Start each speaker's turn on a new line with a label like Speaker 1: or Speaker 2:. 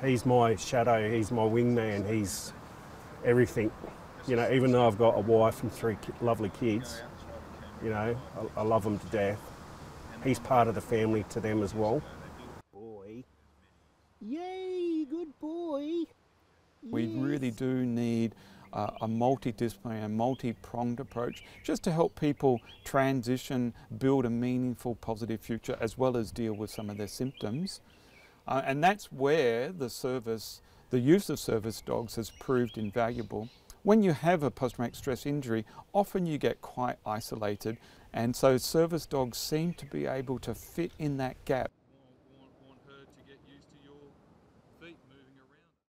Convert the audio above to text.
Speaker 1: He's my shadow, he's my wingman, he's everything. You know, even though I've got a wife and three lovely kids, you know, I love them to death. He's part of the family to them as well. Boy. Yay, good boy.
Speaker 2: We really do need a multidisciplinary and multi-pronged approach just to help people transition, build a meaningful, positive future, as well as deal with some of their symptoms. And that's where the use of service dogs has proved invaluable. When you have a post-traumatic stress injury, often you get quite isolated, and so service dogs seem to be able to fit in that gap.